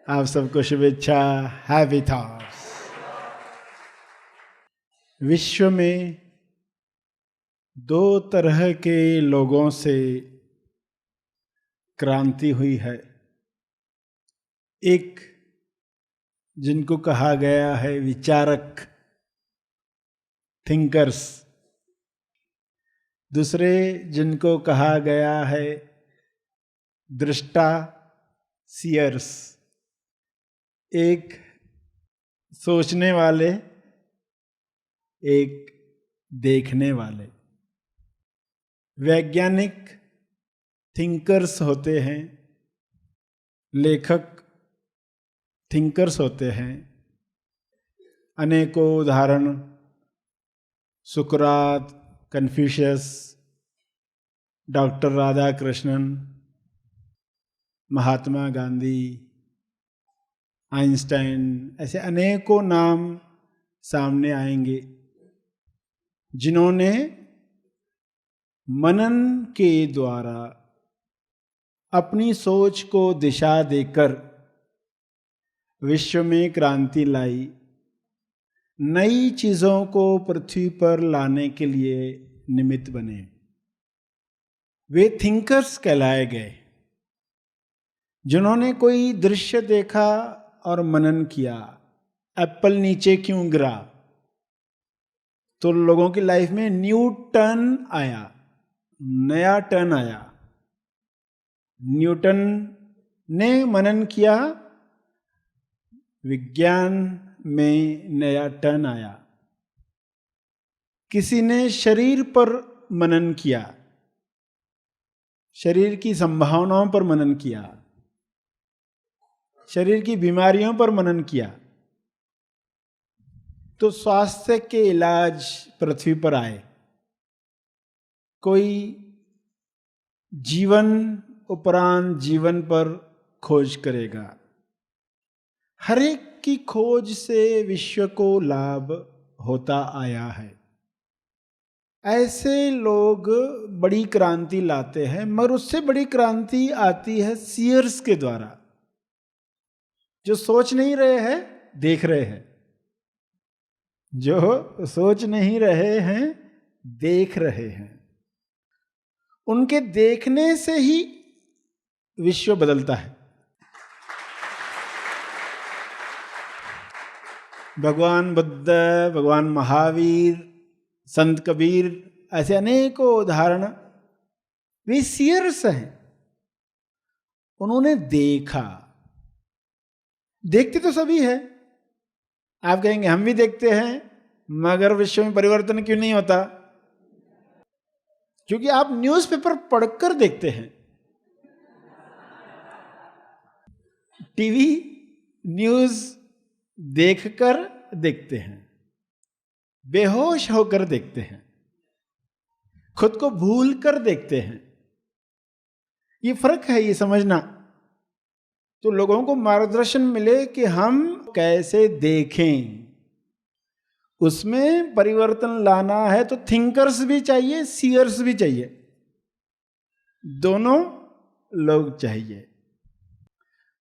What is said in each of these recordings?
आप सबको शुभेच्छा, हैप्पी थॉट्स। विश्व में दो तरह के लोगों से क्रांति हुई है। एक जिनको कहा गया है विचारक, थिंकर्स। दूसरे जिनको कहा गया है दृष्टा, सीयर्स। एक सोचने वाले, एक देखने वाले। वैज्ञानिक थिंकर्स होते हैं, लेखक थिंकर्स होते हैं। अनेकों उदाहरण सुकरात, Confucius, doctor Radhakrishnan, Mahatma Gandhi, Einstein, ऐसे अनेकों नाम सामने आएंगे जिन्होंने मनन के द्वारा अपनी सोच को दिशा देकर विश्व में क्रांति लाई, नई चीजों को पृथ्वी पर लाने के लिए निमित्त बने। वे थिंकर्स कहलाए गए, जिन्होंने कोई दृश्य देखा और मनन किया। एप्पल नीचे क्यों गिरा, तो लोगों की लाइफ में न्यू टर्न आया, नया टर्न आया। न्यूटन ने मनन किया, विज्ञान में नया टर्न आया। किसी ने शरीर पर मनन किया, शरीर की संभावनाओं पर मनन किया, शरीर की बीमारियों पर मनन किया, तो स्वास्थ्य के इलाज पृथ्वी पर आए। कोई जीवन उपरांत जीवन पर खोज करेगा। हर एक की खोज से विश्व को लाभ होता आया है। ऐसे लोग बड़ी क्रांति लाते हैं, मगर उससे बड़ी क्रांति आती है सीयर्स के द्वारा, जो सोच नहीं रहे हैं, देख रहे हैं। जो सोच नहीं रहे हैं, देख रहे हैं। उनके देखने से ही विश्व बदलता है। भगवान बुद्ध, भगवान महावीर, संत कबीर, ऐसे अनेकों उदाहरण वे सीयर्स हैं। उन्होंने देखा। देखते तो सभी है। आप कहेंगे हम भी देखते हैं, मगर विश्व में परिवर्तन क्यों नहीं होता? क्योंकि आप न्यूज़पेपर पढ़कर देखते हैं, टीवी न्यूज़ देखकर देखते हैं, बेहोश होकर देखते हैं, खुद को भूल कर देखते हैं। ये फर्क है, ये समझना। तो लोगों को मार्गदर्शन मिले कि हम कैसे देखें, उसमें परिवर्तन लाना है तो थिंकर्स भी चाहिए, सीयर्स भी चाहिए। दोनों लोग चाहिए।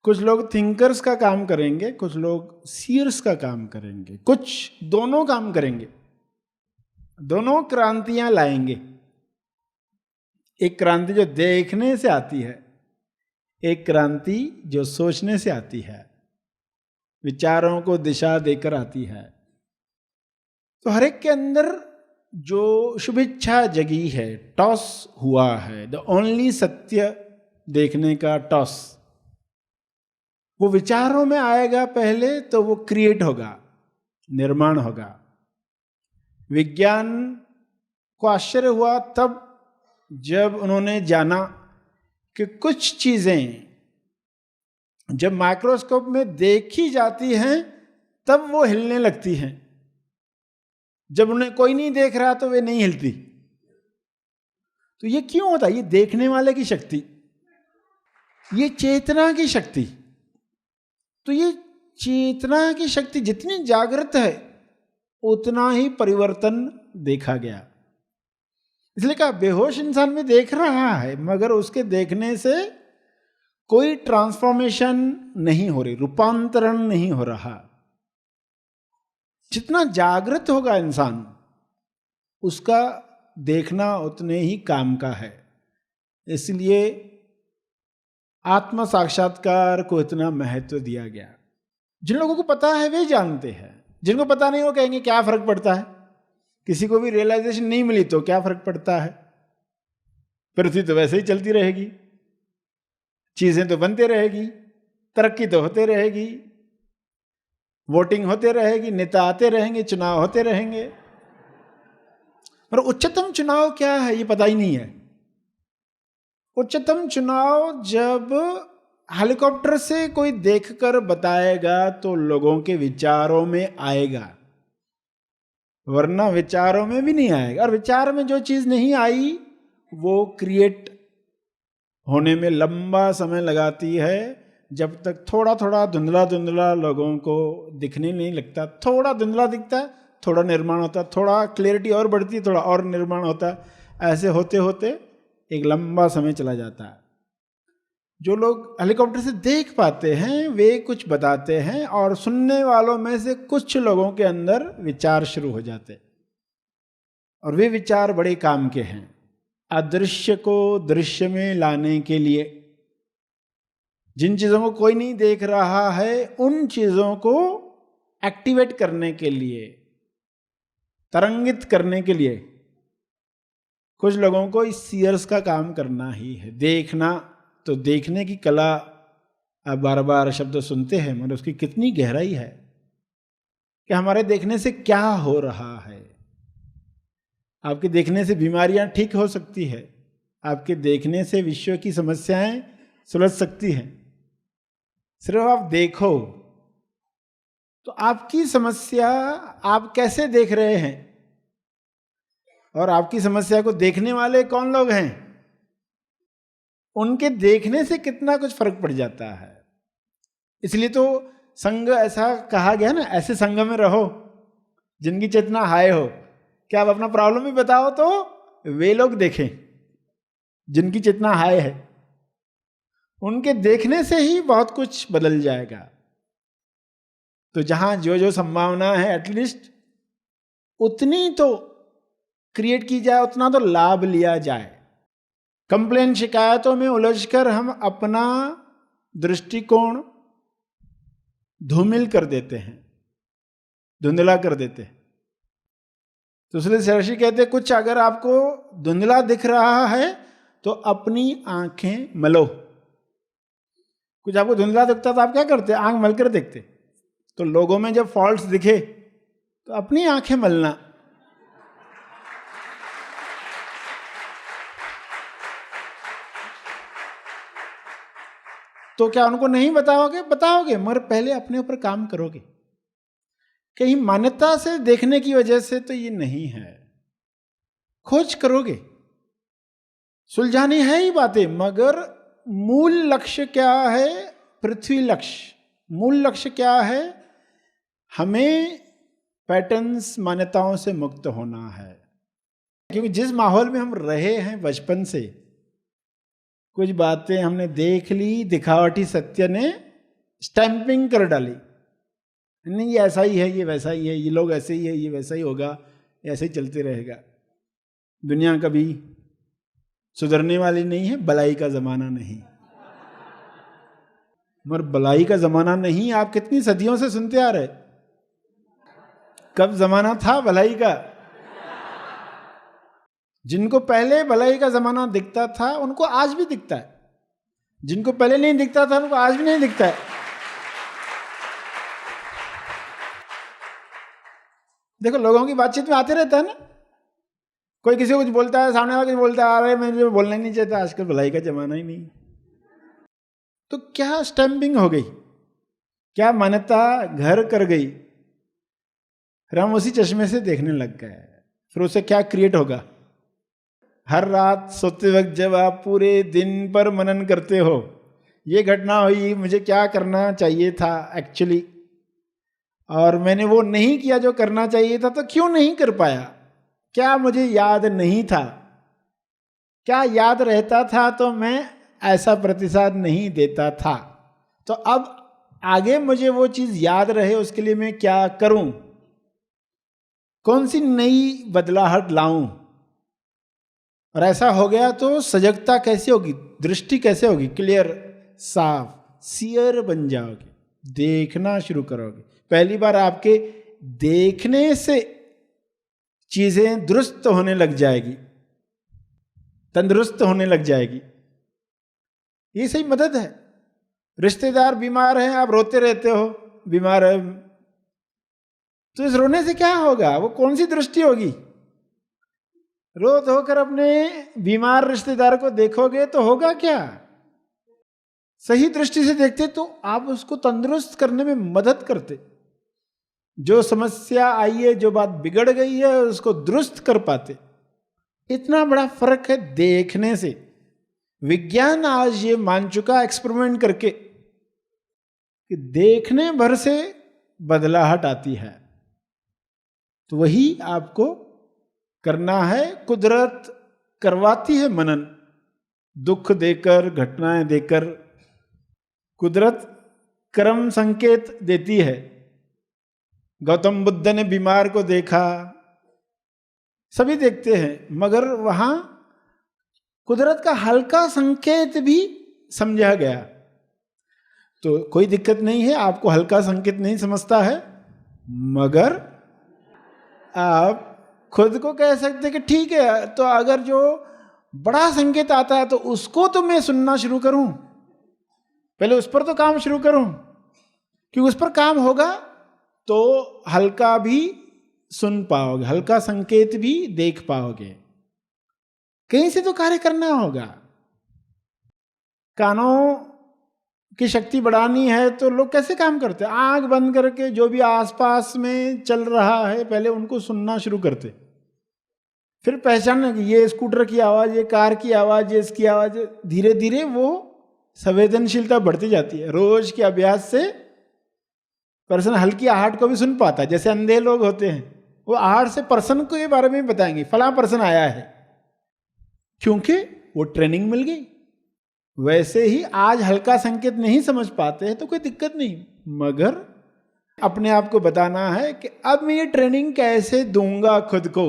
कुछ लोग थिंकर्स का काम करेंगे, कुछ लोग सीयर्स का काम करेंगे, कुछ दोनों काम करेंगे। दोनों क्रांतियां लाएंगे। एक क्रांति जो देखने से आती है, एक क्रांति जो सोचने से आती है, विचारों को दिशा देकर आती है। तो हर एक के अंदर जो शुभ इच्छा जगी है, टॉस हुआ है, द ओनली सत्य देखने का टॉस, वो विचारों में आएगा पहले, तो वो क्रिएट होगा, निर्माण होगा। विज्ञान को आश्चर्य हुआ तब जब उन्होंने जाना कि कुछ चीजें जब माइक्रोस्कोप में देखी जाती हैं तब वो हिलने लगती हैं, जब उन्हें कोई नहीं देख रहा तो वे नहीं हिलती। तो ये क्यों होता है? ये देखने वाले की शक्ति, ये चेतना की शक्ति। तो ये चेतना की शक्ति जितनी जागृत है, उतना ही परिवर्तन देखा गया। इसलिए कहा बेहोश इंसान भी देख रहा है, मगर उसके देखने से कोई ट्रांसफॉर्मेशन नहीं हो रही, रूपांतरण नहीं हो रहा। जितना जागृत होगा इंसान, उसका देखना उतने ही काम का है। इसलिए आत्म साक्षात्कार को इतना महत्व दिया गया। जिन लोगों को पता है वे जानते हैं, जिनको पता नहीं वो कहेंगे क्या फर्क पड़ता है, किसी को भी रियलाइजेशन नहीं मिली तो क्या फर्क पड़ता है, पृथ्वी तो वैसे ही चलती रहेगी, चीजें तो बनते रहेगी, तरक्की तो होते रहेगी, वोटिंग होते रहेगी, नेता आते रहेंगे, चुनाव होते रहेंगे, पर उच्चतम चुनाव क्या है ये पता ही नहीं है। उच्चतम चुनाव जब हेलीकॉप्टर से कोई देखकर बताएगा तो लोगों के विचारों में आएगा, वरना विचारों में भी नहीं आएगा। और विचार में जो चीज नहीं आई वो क्रिएट होने में लंबा समय लगाती है, जब तक थोड़ा थोड़ा धुंधला धुंधला लोगों को दिखने नहीं लगता। थोड़ा धुंधला दिखता है, थोड़ा निर्माण होता है, थोड़ा क्लियरिटी और बढ़ती है, थोड़ा और निर्माण होता है। ऐसे होते होते एक लंबा समय चला जाता है। जो लोग हेलीकॉप्टर से देख पाते हैं वे कुछ बताते हैं, और सुनने वालों में से कुछ लोगों के अंदर विचार शुरू हो जाते, और वे विचार बड़े काम के हैं। अदृश्य को दृश्य में लाने के लिए, जिन चीजों को कोई नहीं देख रहा है उन चीजों को एक्टिवेट करने के लिए, तरंगित करने के लिए कुछ लोगों को इस सीयर्स का काम करना ही है। देखना तो देखने की कला, आप बार बार शब्द सुनते हैं, मगर उसकी कितनी गहराई है कि हमारे देखने से क्या हो रहा है। आपके देखने से बीमारियां ठीक हो सकती है, आपके देखने से विश्व की समस्याएं सुलझ सकती हैं। सिर्फ आप देखो तो आपकी समस्या आप कैसे देख रहे हैं, और आपकी समस्या को देखने वाले कौन लोग हैं, उनके देखने से कितना कुछ फर्क पड़ जाता है। इसलिए तो संग ऐसा कहा गया ना, ऐसे संग में रहो जिनकी चेतना हाय हो। क्या आप अपना प्रॉब्लम भी बताओ तो वे लोग देखें जिनकी चेतना हाय है, उनके देखने से ही बहुत कुछ बदल जाएगा। तो जहां जो जो संभावना है एटलीस्ट उतनी तो क्रिएट की जाए, उतना तो लाभ लिया जाए। कंप्लेन शिकायतों में उलझकर हम अपना दृष्टिकोण धूमिल कर देते हैं, धुंधला कर देते हैं। तो इसलिए सहर्षि कहते हैं कुछ अगर आपको धुंधला दिख रहा है तो अपनी आंखें मलो। कुछ आपको धुंधला दिखता तो आप क्या करते, आंख मलकर देखते। तो लोगों में जब फॉल्ट्स दिखे तो अपनी आंखें मलना। तो क्या उनको नहीं बताओगे? बताओगे, मगर पहले अपने ऊपर काम करोगे। कहीं मान्यता से देखने की वजह से तो ये नहीं है, खोज करोगे, सुलझानी है ही बातें, मगर मूल लक्ष्य क्या है? पृथ्वी लक्ष्य। मूल लक्ष्य क्या है? हमें पैटर्न्स, मान्यताओं से मुक्त होना है। क्योंकि जिस माहौल में हम रहे हैं बचपन से, कुछ बातें हमने देख ली, दिखावटी सत्य ने स्टैंपिंग कर डाली, नहीं ये ऐसा ही है, ये वैसा ही है, ये लोग ऐसे ही है, ये वैसा ही होगा, ऐसे ही चलते रहेगा। दुनिया कभी सुधरने वाली नहीं है, बलाई का जमाना नहीं। मगर बलाई का जमाना नहीं आप कितनी सदियों से सुनते आ रहे। कब जमाना था भलाई का? जिनको पहले भलाई का जमाना दिखता था उनको आज भी दिखता है, जिनको पहले नहीं दिखता था उनको आज भी नहीं दिखता है। देखो लोगों की बातचीत में आते रहता है ना, कोई किसी को कुछ बोलता है, सामने वाला कुछ बोलता है, अरे मुझे बोलना ही नहीं चाहता, आजकल भलाई का जमाना ही नहीं। तो क्या स्टैंपिंग हो गई, क्या मान्यता घर कर गई, फिर हम उसी चश्मे से देखने लग गए। फिर उससे क्या क्रिएट होगा? हर रात सोते वक्त जब आप पूरे दिन पर मनन करते हो, ये घटना हुई, मुझे क्या करना चाहिए था एक्चुअली, और मैंने वो नहीं किया जो करना चाहिए था, तो क्यों नहीं कर पाया? क्या मुझे याद नहीं था? क्या याद रहता था तो मैं ऐसा प्रतिसाद नहीं देता था, तो अब आगे मुझे वो चीज याद रहे उसके लिए मैं क्या करूं, कौन सी नई बदलाहट लाऊं। और ऐसा हो गया तो सजगता कैसे होगी, दृष्टि कैसे होगी, क्लियर, साफ, सियर बन जाओगे, देखना शुरू करोगे। पहली बार आपके देखने से चीजें दुरुस्त होने लग जाएगी, तंदुरुस्त होने लग जाएगी। ये सही मदद है। रिश्तेदार बीमार हैं, आप रोते रहते हो, बीमार है, तो इस रोने से क्या होगा, वो कौन सी दृष्टि होगी। रो धोकर अपने बीमार रिश्तेदार को देखोगे तो होगा क्या, सही दृष्टि से देखते तो आप उसको तंदुरुस्त करने में मदद करते। जो समस्या आई है, जो बात बिगड़ गई है, उसको दुरुस्त कर पाते। इतना बड़ा फर्क है देखने से। विज्ञान आज ये मान चुका एक्सपेरिमेंट करके कि देखने भर से बदलाहट आती है। तो वही आपको करना है। कुदरत करवाती है मनन, दुख देकर, घटनाएं देकर। कुदरत कर्म संकेत देती है। गौतम बुद्ध ने बीमार को देखा, सभी देखते हैं, मगर वहां कुदरत का हल्का संकेत भी समझा गया। तो कोई दिक्कत नहीं है, आपको हल्का संकेत नहीं समझता है, मगर आप खुद को कह सकते कि ठीक है, तो अगर जो बड़ा संकेत आता है तो उसको तो मैं सुनना शुरू करूं, पहले उस पर तो काम शुरू करूं, क्योंकि उस पर काम होगा तो हल्का भी सुन पाओगे, हल्का संकेत भी देख पाओगे। कहीं से तो कार्य करना होगा। कानों की शक्ति बढ़ानी है तो लोग कैसे काम करते हैं, आंख बंद करके जो भी आसपास में चल रहा है पहले उनको सुनना शुरू करते, फिर पहचानना कि ये स्कूटर की आवाज, ये कार की आवाज, ये इसकी आवाज। धीरे धीरे वो संवेदनशीलता बढ़ती जाती है। रोज के अभ्यास से पर्सन हल्की आहट को भी सुन पाता है। जैसे अंधे लोग होते हैं, वो आहट से पर्सन को ये बारे में बताएंगे फला पर्सन आया है, क्योंकि वो ट्रेनिंग मिल गई। वैसे ही आज हल्का संकेत नहीं समझ पाते हैं तो कोई दिक्कत नहीं, मगर अपने आप को बताना है कि अब मैं ये ट्रेनिंग कैसे दूंगा खुद को।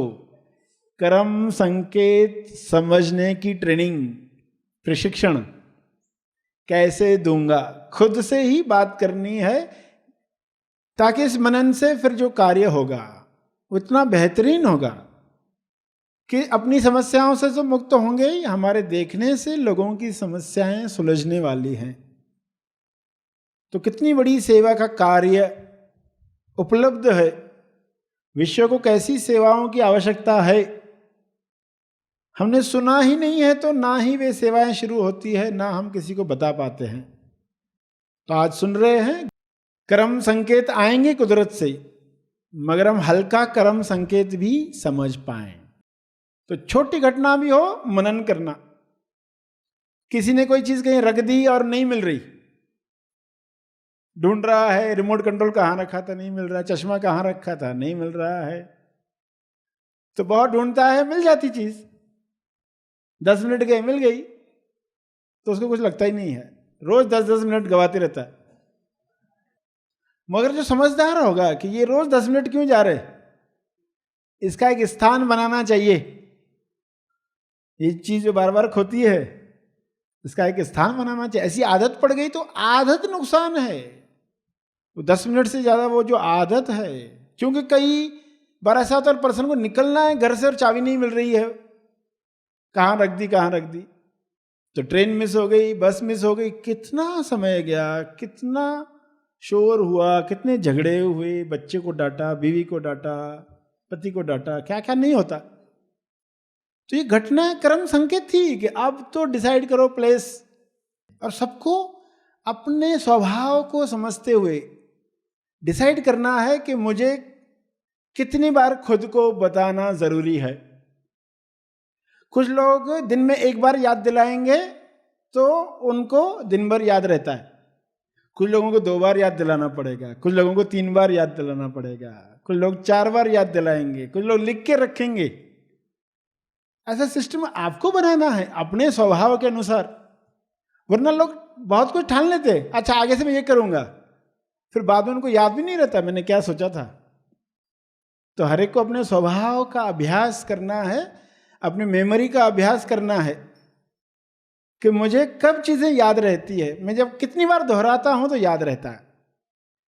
कर्म संकेत समझने की ट्रेनिंग, प्रशिक्षण कैसे दूंगा, खुद से ही बात करनी है, ताकि इस मनन से फिर जो कार्य होगा उतना बेहतरीन होगा कि अपनी समस्याओं से तो मुक्त होंगे ही, हमारे देखने से लोगों की समस्याएं सुलझने वाली हैं। तो कितनी बड़ी सेवा का कार्य उपलब्ध है। विश्व को कैसी सेवाओं की आवश्यकता है हमने सुना ही नहीं है, तो ना ही वे सेवाएं शुरू होती है, ना हम किसी को बता पाते हैं। तो आज सुन रहे हैं, कर्म संकेत आएंगे कुदरत से, मगर हम हल्का कर्म संकेत भी समझ पाएं। तो छोटी घटना भी हो, मनन करना। किसी ने कोई चीज कहीं रख दी और नहीं मिल रही, ढूंढ रहा है, रिमोट कंट्रोल कहाँ रखा था, नहीं मिल रहा, चश्मा कहाँ रखा था, नहीं मिल रहा है, तो बहुत ढूंढता है, मिल जाती चीज, 10 मिनट गए, मिल गई, तो उसको कुछ लगता ही नहीं है। रोज 10-10 मिनट गवाते रहता है। मगर जो समझदार होगा कि ये रोज 10 मिनट क्यों जा रहे, इसका एक स्थान बनाना चाहिए। ये चीज जो बार बार खोती है, इसका एक स्थान बनाना चाहिए। ऐसी आदत पड़ गई तो आदत नुकसान है। वो 10 मिनट से ज्यादा वो जो आदत है, क्योंकि कई बार ऐसा होता है पर्सन को निकलना है घर से और चाबी नहीं मिल रही है, कहाँ रख दी, कहाँ रख दी, तो ट्रेन मिस हो गई, बस मिस हो गई, कितना समय गया, कितना शोर हुआ, कितने झगड़े हुए, बच्चे को डांटा, बीवी को डांटा, पति को डांटा, क्या क्या नहीं होता। तो ये घटना कर्म संकेत थी कि अब तो डिसाइड करो प्लेस, और सबको अपने स्वभाव को समझते हुए डिसाइड करना है कि मुझे कितनी बार खुद को बताना जरूरी है। कुछ लोग दिन में एक बार याद दिलाएंगे तो उनको दिन भर याद रहता है, कुछ लोगों को 2 बार याद दिलाना पड़ेगा, कुछ लोगों को 3 बार याद दिलाना पड़ेगा, कुछ लोग 4 बार याद दिलाएंगे, कुछ लोग लिख के रखेंगे। ऐसा सिस्टम आपको बनाना है अपने स्वभाव के अनुसार। वरना लोग बहुत कुछ ठान लेते, अच्छा आगे से मैं ये करूंगा, फिर बाद में उनको याद भी नहीं रहता मैंने क्या सोचा था। तो हर एक को अपने स्वभाव का अभ्यास करना है, अपनी मेमोरी का अभ्यास करना है कि मुझे कब चीजें याद रहती है। मैं जब कितनी बार दोहराता हूं तो याद रहता है।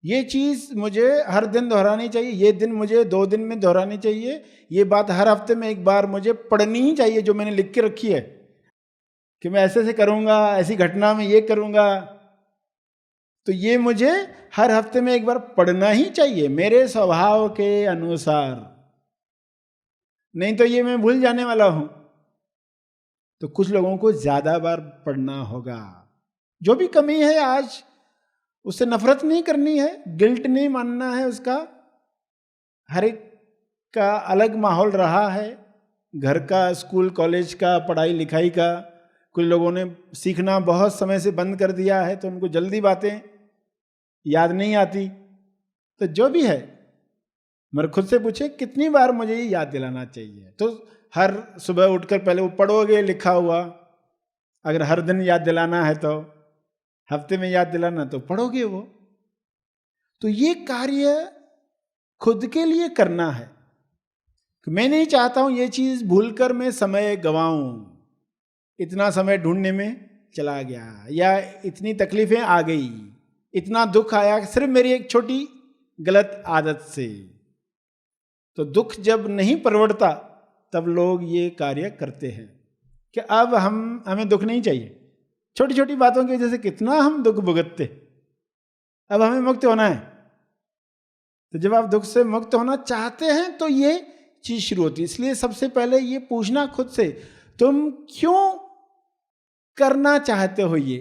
ये चीज मुझे हर दिन दोहरानी चाहिए, ये दिन मुझे 2 दिन में दोहरानी चाहिए, ये बात हर हफ्ते में एक बार मुझे पढ़नी ही चाहिए जो मैंने लिख के रखी है कि मैं ऐसे करूंगा, ऐसी घटना में ये करूंगा, तो ये मुझे हर हफ्ते में एक बार पढ़ना ही चाहिए मेरे स्वभाव के अनुसार, नहीं तो ये मैं भूल जाने वाला हूं। तो कुछ लोगों को ज्यादा बार पढ़ना होगा। जो भी कमी है आज, उससे नफरत नहीं करनी है, गिल्ट नहीं मानना है उसका। हर एक का अलग माहौल रहा है, घर का, स्कूल कॉलेज का, पढ़ाई लिखाई का। कुछ लोगों ने सीखना बहुत समय से बंद कर दिया है तो उनको जल्दी बातें याद नहीं आती। तो जो भी है, मगर खुद से पूछे कितनी बार मुझे ये याद दिलाना चाहिए। तो हर सुबह उठकर पहले वो पढ़ोगे लिखा हुआ, अगर हर दिन याद दिलाना है तो, हफ्ते में याद दिलाना तो पढ़ोगे वो। तो ये कार्य खुद के लिए करना है कि मैं नहीं चाहता हूं ये चीज भूलकर मैं समय गंवाऊं, इतना समय ढूंढने में चला गया, या इतनी तकलीफें आ गई, इतना दुख आया सिर्फ मेरी एक छोटी गलत आदत से। तो दुख जब नहीं परवड़ता तब लोग ये कार्य करते हैं कि अब हमें दुख नहीं चाहिए। छोटी छोटी बातों की वजह से कितना हम दुख भुगतते, अब हमें मुक्त होना है। तो जब आप दुख से मुक्त होना चाहते हैं तो ये चीज शुरू होती है। इसलिए सबसे पहले ये पूछना खुद से, तुम क्यों करना चाहते हो ये,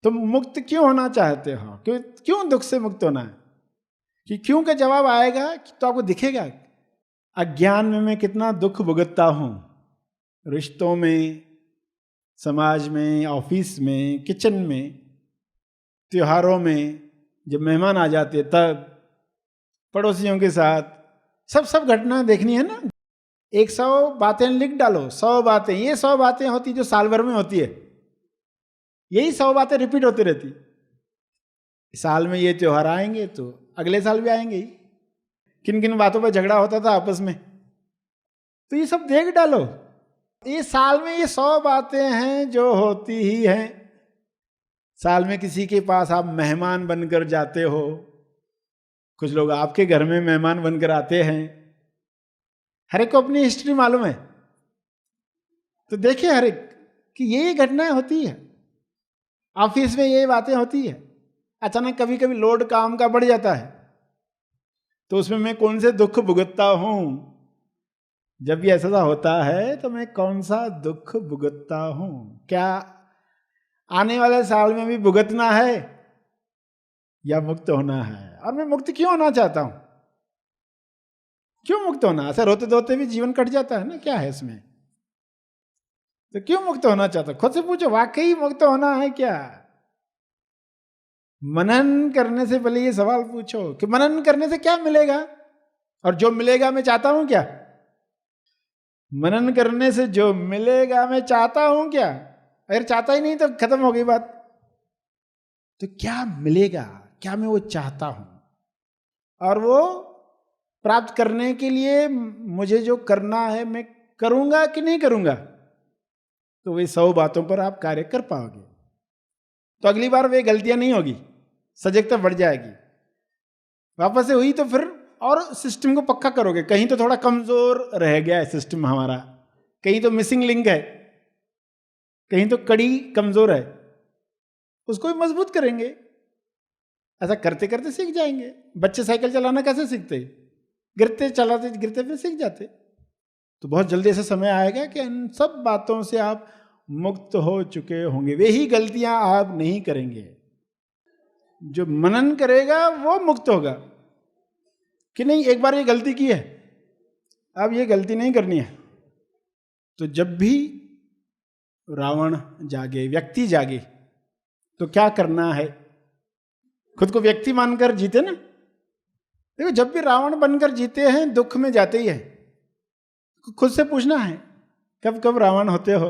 तुम मुक्त क्यों होना चाहते हो, क्यों दुख से मुक्त होना है। कि क्यों का जवाब आएगा तो आपको दिखेगा अज्ञान में मैं कितना दुख भुगतता हूं, रिश्तों में, समाज में, ऑफिस में, किचन में, त्योहारों में, जब मेहमान आ जाते तब, पड़ोसियों के साथ, सब घटनाएं देखनी है ना। 100 बातें लिख डालो, 100 बातें, ये 100 बातें होती जो साल भर में होती है, यही 100 बातें रिपीट होती रहती। साल में ये त्योहार आएंगे तो अगले साल भी आएंगे ही। किन किन बातों पर झगड़ा होता था आपस में, तो ये सब देख डालो। ये साल में ये 100 बातें हैं जो होती ही हैं। साल में किसी के पास आप मेहमान बनकर जाते हो, कुछ लोग आपके घर में मेहमान बनकर आते हैं। हर एक को अपनी हिस्ट्री मालूम है, तो देखिए हर एक कि ये घटनाएं होती है। ऑफिस में ये बातें होती है। अचानक कभी कभी लोड काम का बढ़ जाता है तो उसमें मैं कौन से दुख भुगतता हूं। जब भी ऐसा होता है तो मैं कौन सा दुख भुगतता हूं, क्या आने वाले साल में भी भुगतना है या मुक्त होना है। और मैं मुक्त क्यों होना चाहता हूं, क्यों मुक्त होना, ऐसा रोते धोते भी जीवन कट जाता है ना, क्या है इसमें। तो क्यों मुक्त होना चाहता, खुद से पूछो वाकई मुक्त होना है क्या। मनन करने से पहले ये सवाल पूछो कि मनन करने से क्या मिलेगा, और जो मिलेगा मैं चाहता हूं क्या। मनन करने से जो मिलेगा मैं चाहता हूं क्या, अगर चाहता ही नहीं तो खत्म हो गई बात। तो क्या मिलेगा, क्या मैं वो चाहता हूं, और वो प्राप्त करने के लिए मुझे जो करना है मैं करूंगा कि नहीं करूंगा। तो वे 100 बातों पर आप कार्य कर पाओगे, तो अगली बार वे गलतियां नहीं होगी, सजगता बढ़ जाएगी। वापस से हुई तो फिर और सिस्टम को पक्का करोगे। कहीं तो थोड़ा कमजोर रह गया है सिस्टम हमारा, कहीं तो मिसिंग लिंक है, कहीं तो कड़ी कमजोर है, उसको भी मजबूत करेंगे। ऐसा करते करते सीख जाएंगे। बच्चे साइकिल चलाना कैसे सीखते, गिरते चलाते गिरते फिर सीख जाते। तो बहुत जल्दी ऐसा समय आएगा कि इन सब बातों से आप मुक्त हो चुके होंगे। वे ही गलतियां आप नहीं करेंगे। जो मनन करेगा वो मुक्त होगा कि नहीं, एक बार ये गलती की है, अब ये गलती नहीं करनी है। तो जब भी रावण जागे, व्यक्ति जागे, तो क्या करना है, खुद को व्यक्ति मानकर जीते ना। देखो जब भी रावण बनकर जीते हैं दुख में जाते ही है। खुद से पूछना है कब कब रावण होते हो,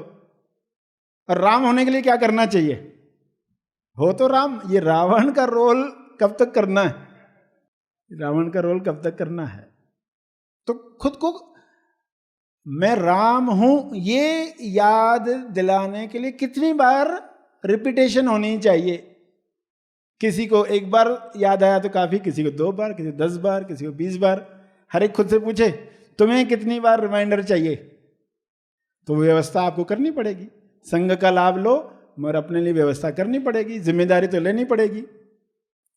और राम होने के लिए क्या करना चाहिए। हो तो राम, ये रावण का रोल कब तक करना है? रावण का रोल कब तक करना है? तो खुद को मैं राम हूं ये याद दिलाने के लिए कितनी बार रिपीटेशन होनी चाहिए? किसी को एक बार याद आया तो काफी, किसी को 2 बार, किसी को 10 बार, किसी को 20 बार। हर एक खुद से पूछे तुम्हें कितनी बार रिमाइंडर चाहिए? तो व्यवस्था आपको करनी पड़ेगी। संघ का लाभ लो मगर अपने लिए व्यवस्था करनी पड़ेगी, जिम्मेदारी तो लेनी पड़ेगी,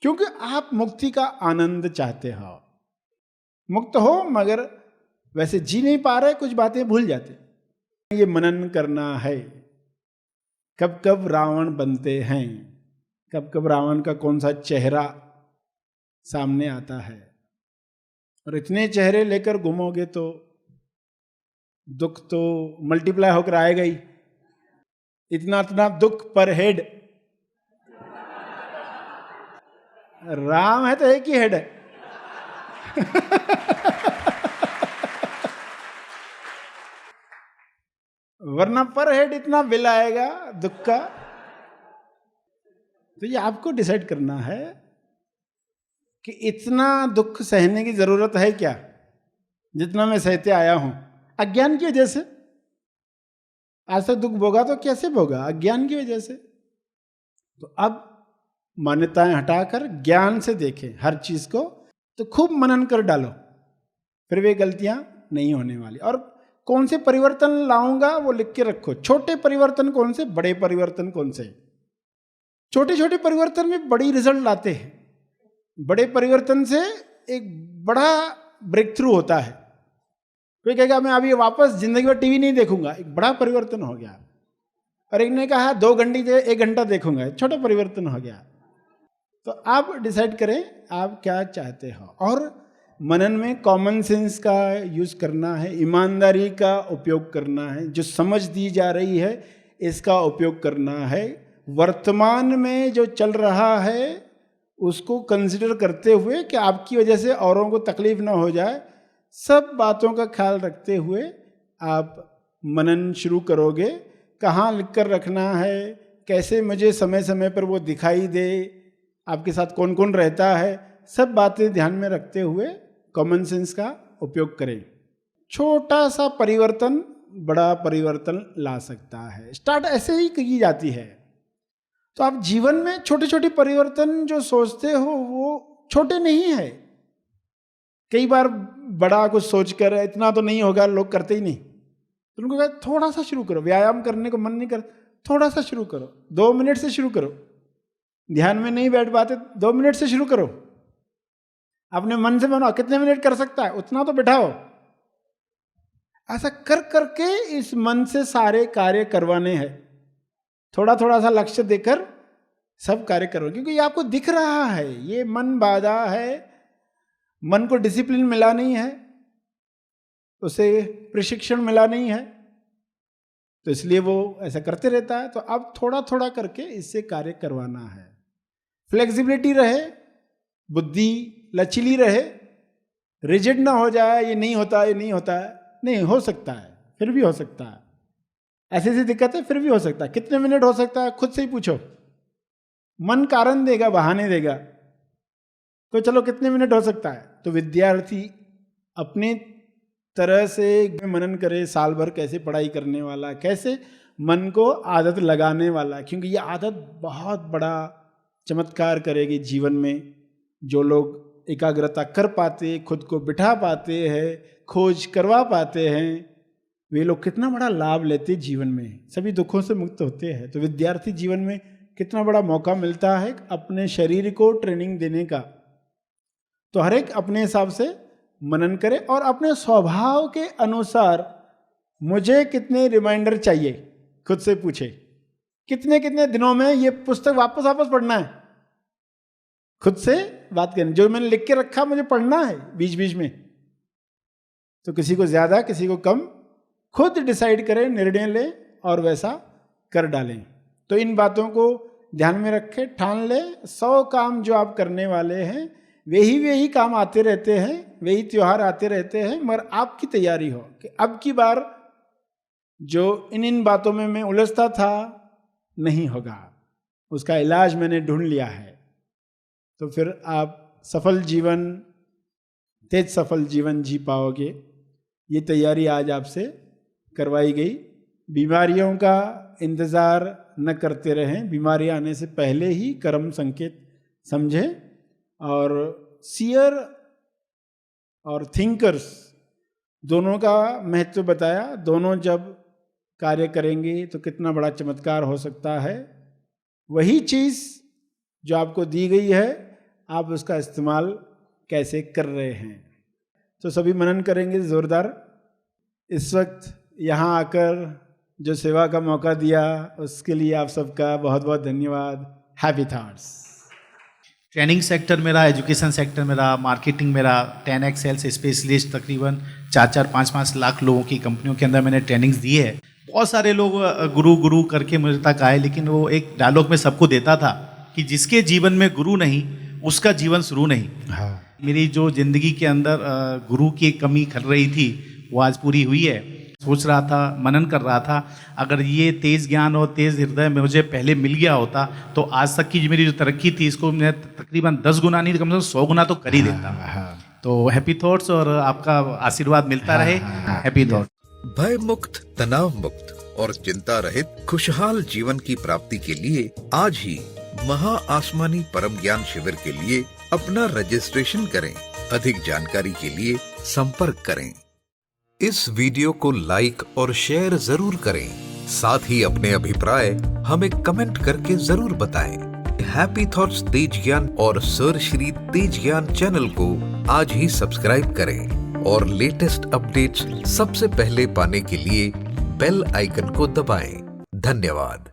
क्योंकि आप मुक्ति का आनंद चाहते हो। मुक्त हो मगर वैसे जी नहीं पा रहे, कुछ बातें भूल जाते। ये मनन करना है, कब कब रावण बनते हैं, कब कब रावण का कौन सा चेहरा सामने आता है। और इतने चेहरे लेकर घूमोगे तो दुख तो मल्टीप्लाई होकर आएगा ही। इतना इतना दुख पर हेड। राम है तो एक ही हेड है। वरना पर हेड इतना बिल आएगा दुख का। तो ये आपको डिसाइड करना है कि इतना दुख सहने की जरूरत है क्या, जितना मैं सहते आया हूं अज्ञान की वजह से। आज तक दुख भोगा तो कैसे भोगा? अज्ञान की वजह से। तो अब मान्यताएं हटाकर ज्ञान से देखें हर चीज को, तो खूब मनन कर डालो, फिर वे गलतियां नहीं होने वाली। और कौन से परिवर्तन लाऊंगा वो लिख के रखो। छोटे परिवर्तन कौन से, बड़े परिवर्तन कौन से। छोटे छोटे परिवर्तन में बड़ी रिजल्ट लाते हैं। बड़े परिवर्तन से एक बड़ा ब्रेक थ्रू होता है। कोई कहेगा मैं अभी वापस जिंदगी में टीवी नहीं देखूंगा, एक बड़ा परिवर्तन हो गया। और एक ने कहा 2 घंटे 1 घंटा देखूंगा, छोटा परिवर्तन हो गया। तो आप डिसाइड करें आप क्या चाहते हो। और मनन में कॉमन सेंस का यूज करना है, ईमानदारी का उपयोग करना है, जो समझ दी जा रही है इसका उपयोग करना है, वर्तमान में जो चल रहा है उसको कंसिडर करते हुए कि आपकी वजह से औरों को तकलीफ ना हो जाए, सब बातों का ख्याल रखते हुए आप मनन शुरू करोगे। कहाँ लिख कर रखना है, कैसे मुझे समय समय पर वो दिखाई दे, आपके साथ कौन कौन रहता है, सब बातें ध्यान में रखते हुए कॉमन सेंस का उपयोग करें। छोटा सा परिवर्तन बड़ा परिवर्तन ला सकता है। स्टार्ट ऐसे ही की जाती है। तो आप जीवन में छोटे छोटे परिवर्तन जो सोचते हो वो छोटे नहीं है। कई बार बड़ा कुछ सोचकर इतना तो नहीं होगा, लोग करते ही नहीं। तो उनको कहा थोड़ा सा शुरू करो। व्यायाम करने को मन नहीं कर, थोड़ा सा शुरू करो, 2 मिनट से शुरू करो। ध्यान में नहीं बैठ पाते, 2 मिनट से शुरू करो। अपने मन से बनाओ कितने मिनट कर सकता है उतना तो बिठाओ। ऐसा कर करके इस मन से सारे कार्य करवाने हैं। थोड़ा थोड़ा सा लक्ष्य देकर सब कार्य करो, क्योंकि ये आपको दिख रहा है ये मन बाधा है, मन को डिसिप्लिन मिला नहीं है, उसे प्रशिक्षण मिला नहीं है, तो इसलिए वो ऐसा करते रहता है। तो अब थोड़ा थोड़ा करके इससे कार्य करवाना है। फ्लेक्सिबिलिटी रहे, बुद्धि लचीली रहे, रिजिड ना हो जाए ये नहीं होता ये नहीं होता है। नहीं, हो सकता है, फिर भी हो सकता है। ऐसी ऐसी दिक्कत है फिर भी हो सकता है। कितने मिनट हो सकता है खुद से ही पूछो। मन कारण देगा, बहाने देगा, तो चलो कितने मिनट हो सकता है। तो विद्यार्थी अपने तरह से मनन करे, साल भर कैसे पढ़ाई करने वाला, कैसे मन को आदत लगाने वाला, क्योंकि ये आदत बहुत बड़ा चमत्कार करेगी जीवन में। जो लोग एकाग्रता कर पाते, खुद को बिठा पाते हैं, खोज करवा पाते हैं, वे लोग कितना बड़ा लाभ लेते जीवन में, सभी दुखों से मुक्त होते हैं। तो विद्यार्थी जीवन में कितना बड़ा मौका मिलता है अपने शरीर को ट्रेनिंग देने का। तो हर एक अपने हिसाब से मनन करे और अपने स्वभाव के अनुसार मुझे कितने रिमाइंडर चाहिए खुद से पूछे। कितने कितने दिनों में ये पुस्तक वापस वापस पढ़ना है, खुद से बात करें। जो मैंने लिख के रखा मुझे पढ़ना है बीच बीच में, तो किसी को ज्यादा किसी को कम, खुद डिसाइड करें, निर्णय लें और वैसा कर डालें। तो इन बातों को ध्यान में रखें, ठान लें 100 काम जो आप करने वाले हैं वही काम आते रहते हैं, वही त्योहार आते रहते हैं, मगर आपकी तैयारी हो कि अब की बार जो इन बातों में मैं उलझता था नहीं होगा। उसका इलाज मैंने ढूंढ लिया है, तो फिर आप तेज सफल जीवन जी पाओगे। ये तैयारी आज आपसे करवाई गई। बीमारियों का इंतज़ार न करते रहें, बीमारी आने से पहले ही कर्म संकेत समझें। और सीयर और थिंकर्स दोनों का महत्व बताया। दोनों जब कार्य करेंगे तो कितना बड़ा चमत्कार हो सकता है। वही चीज़ जो आपको दी गई है, आप उसका इस्तेमाल कैसे कर रहे हैं। तो सभी मनन करेंगे ज़ोरदार। इस वक्त यहाँ आकर जो सेवा का मौका दिया, उसके लिए आप सबका बहुत बहुत धन्यवाद। Happy thoughts. ट्रेनिंग सेक्टर मेरा, एजुकेशन सेक्टर मेरा, मार्केटिंग मेरा, 10x सेल्स स्पेशलिस्ट, तकरीबन 4-5 लाख लोगों की कंपनियों के अंदर मैंने ट्रेनिंग्स दी है। बहुत सारे लोग गुरु गुरु करके मुझे तक आए, लेकिन वो एक डायलॉग में सबको देता था कि जिसके जीवन में गुरु नहीं उसका जीवन शुरू नहीं। हाँ। मेरी जो ज़िंदगी के अंदर गुरु की कमी खल रही थी वो आज पूरी हुई है। सोच रहा था, मनन कर रहा था, अगर ये तेज़ ज्ञान और तेज़ हृदय मुझे पहले मिल गया होता तो आज तक की जो मेरी जो तरक्की थी इसको मैं तकरीबन 10 गुना नहीं, कम से कम 100 गुना तो कर ही देता। तो हैप्पी थॉट्स और आपका आशीर्वाद मिलता रहे। Happy thoughts. भय मुक्त, तनाव मुक्त और चिंता रहित खुशहाल जीवन की प्राप्ति के लिए आज ही महा आसमानी परम ज्ञान शिविर के लिए अपना रजिस्ट्रेशन करें। अधिक जानकारी के लिए संपर्क करें। इस वीडियो को लाइक और शेयर जरूर करें। साथ ही अपने अभिप्राय हमें कमेंट करके जरूर बताएं। हैप्पी थॉट्स तेज ज्ञान और सर श्री तेज ज्ञान चैनल को आज ही सब्सक्राइब करें और लेटेस्ट अपडेट्स सबसे पहले पाने के लिए बेल आइकन को दबाएं। धन्यवाद।